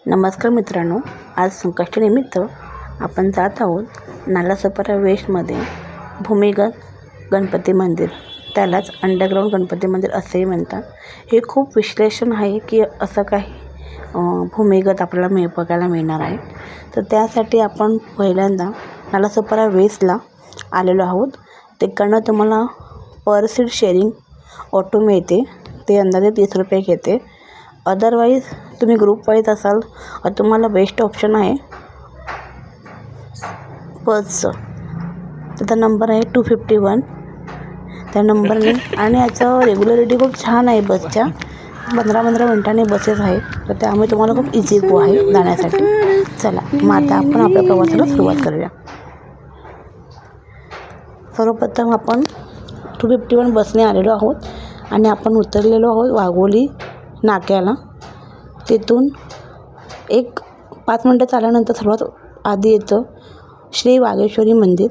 नमस्कार मित्रांनो, आज संकष्टीनिमित्त आपण जात आहोत नालासोपारा वेस्टमध्ये भूमिगत गणपती मंदिर, त्यालाच अंडरग्राऊंड गणपती मंदिर असेही म्हणतात. हे खूप विश्लेषण आहे की असं काही भूमिगत आपल्याला बघायला मिळणार आहे. तर त्यासाठी आपण पहिल्यांदा नालासोपारा वेस्टला आलेलो आहोत. तिकडनं तुम्हाला पर सीट शेअरिंग ऑटो मिळते, ते अंदाजे 30 रुपये घेते. अदरवाईज तुम्ही ग्रुप वाईज असाल तर तुम्हाला बेस्ट ऑप्शन आहे बसचं. त्याचा नंबर आहे 251. त्या नंबरने आणि याचं रेग्युलरिटी खूप छान आहे. बसच्या 15-15 मिनिटांनी बसेस आहेत, तर त्यामुळे तुम्हाला खूप इझी गो आहे जाण्यासाठी. चला मग आता आपण आपल्या प्रवासाला सुरुवात करूया. सर्वप्रथम आपण 251 बसने आलेलो आहोत आणि आपण उतरलेलो आहोत वाघोली नाक्याला. तिथून एक 5 मिनटं चालल्यानंतर सर्वात आधी येतं श्री वागेश्वरी मंदिर.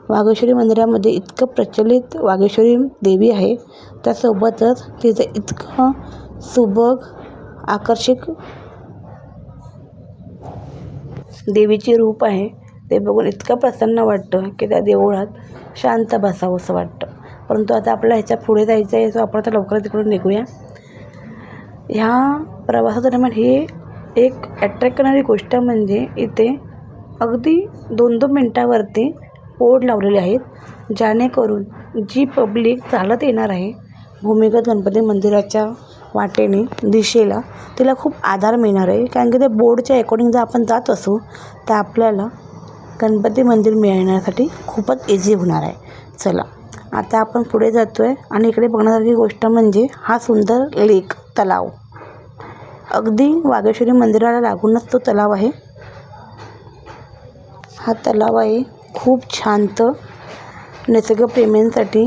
वागेश्वरी मंदिरामध्ये इतकं प्रचलित वागेश्वरी देवी आहे, त्यासोबतच तिचं इतकं सुबक आकर्षक देवीचे रूप आहे, ते बघून इतकं प्रसन्न वाटतं की त्या देवळात शांत बसावं असं वाटतं. परंतु आता आपल्याला ह्याच्या पुढे जायचं आहे, सो आपण आता लवकरच तिकडून निघूया. ह्या प्रवासादरम्यान ही एक अट्रॅक्ट करणारी गोष्ट म्हणजे इथे अगदी 2-2 मिनटावरती बोर्ड लावलेले आहेत, जेणेकरून जी पब्लिक चालत येणार आहे भूमिगत गणपती मंदिराच्या वाटेने दिशेला, तिला खूप आधार मिळणार आहे. कारण की त्या बोर्डच्या अकॉर्डिंग जर आपण जात असू तर आपल्याला गणपती मंदिर मिळण्यासाठी खूपच इझी होणार आहे. चला आता आपण पुढे जातो आहे आणि इकडे बघण्यासारखी गोष्ट म्हणजे हा सुंदर लेक तलाव. अगदी वागेश्वरी मंदिराला लागूनच तो तलाव आहे. हा तलाव आहे खूप शांत, निसर्गप्रेमींसाठी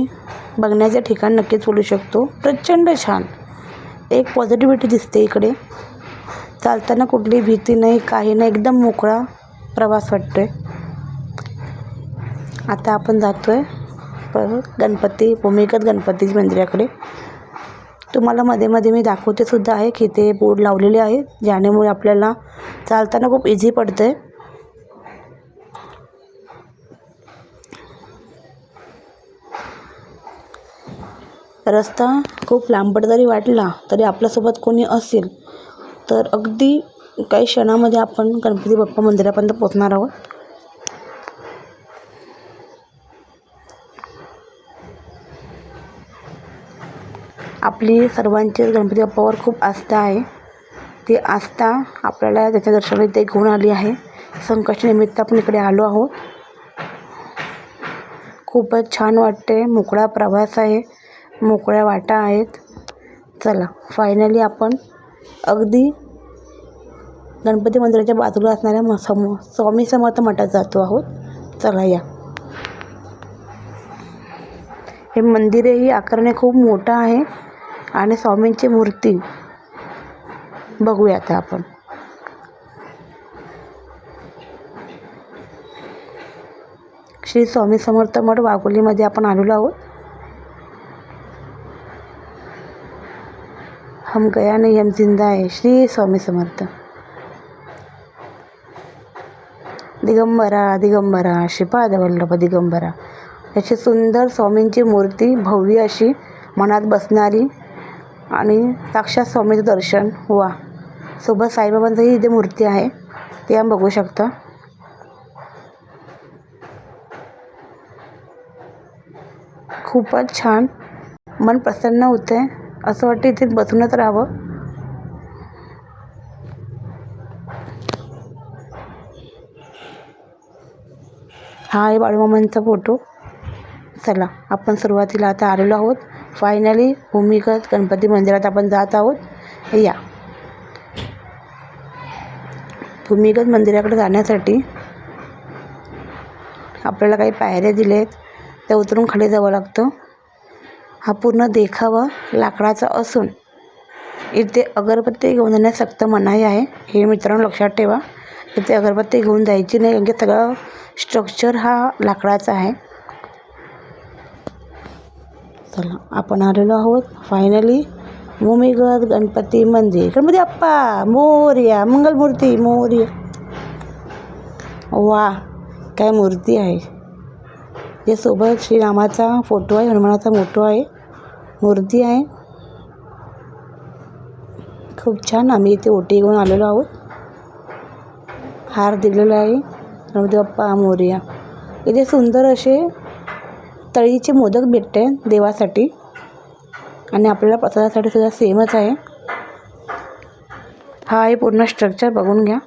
बघण्याचे ठिकाण नक्कीच बोलू शकतो. प्रचंड छान एक पॉझिटिव्हिटी दिसते इकडे. चालताना कुठली भीती नाही, काही नाही, एकदम मोकळा प्रवास वाटतो आहे. आता आपण जातो आहे भूमिगत गणपती मंदिराकडे. तुम्हाला मध्ये मध्ये मी दाखवते सुद्धा आहे की ते बोर्ड लावलेले आहेत, ज्यामुळे आपल्याला चालताना खूप इझी पडतं आहे. रस्ता खूप लांबट जरी वाटला तरी आपल्यासोबत कोणी असेल तर अगदी काही क्षणामध्ये आपण गणपती बाप्पा मंदिरापर्यंत पोहोचणार आहोत. आपली सर्वांची गणपती बाप्पावर खूप आस्था आहे. ती आस्था आपल्याला त्याच्या दर्शनाला इथे घेऊन आली आहे. संकष्टीनिमित्त आपण इकडे आलो आहोत. खूपच छान वाटते. मोकळा प्रवास आहे, मोकळ्या वाटा आहेत. चला फायनली आपण अगदी गणपती मंदिराच्या बाजूला असणाऱ्या स्वामी समर्थ मठात जातो आहोत. चला या. हे मंदिरही आकाराने खूप मोठं आहे आणि स्वामींची मूर्ती बघूया आता आपण. श्री स्वामी समर्थ मठ वाघोलीमध्ये आपण आलेलो आहोत. हम गया नहीं हम जिंदा आहे. श्री स्वामी समर्थ. दिगंबरा दिगंबरा श्रीपाद वल्लभ दिगंबरा. याची सुंदर स्वामींची मूर्ती भव्य अशी मनात बसणारी आणि साक्षात स्वामीचं दर्शन. वा, सोबत साईबाबांचंही इथे मूर्ती आहे, ते आपण बघू शकता. खूपच छान, मन प्रसन्न होते. असं वाटतं इथे बसूनच राहावं. हा आहे बाळूमामांचा फोटो. चला आपण सुरुवातीला आता आलेलो आहोत. फायनली भूमिगत गणपती मंदिरात आपण जात आहोत. या भूमिगत मंदिराकडे जाण्यासाठी आपल्याला काही पायऱ्या दिल्या आहेत, त्या उतरून खाली जावं लागतं. हा पूर्ण देखावा लाकडाचा असून इथे अगरबत्ती घेऊन जाण्यास सक्त मनाई आहे. हे मित्रांनो लक्षात ठेवा, इथे अगरबत्ती घेऊन जायची नाही, कारण की सगळं स्ट्रक्चर हा लाकडाचा आहे. चला आपण आलेलो आहोत फायनली भूमिगत गणपती मंदिर, गणपती बाप्पा मोरया, मंगलमूर्ती मोरया. वा, काय मूर्ती आहे. यासोबत श्रीरामाचा फोटो आहे, हनुमानाचा फोटो आहे, मूर्ती आहे. खूप छान. आम्ही इथे ओटी घेऊन आलेलो आहोत. हार दिलेला आहे. गणपती बाप्पा मोरया. इथे सुंदर असे तळीचे मोदक भेटते देवासाठी आणि आपल्याला प्रसादासाठी सुद्धा सेमच आहे. हा आहे पूर्ण स्ट्रक्चर, बघून घ्या.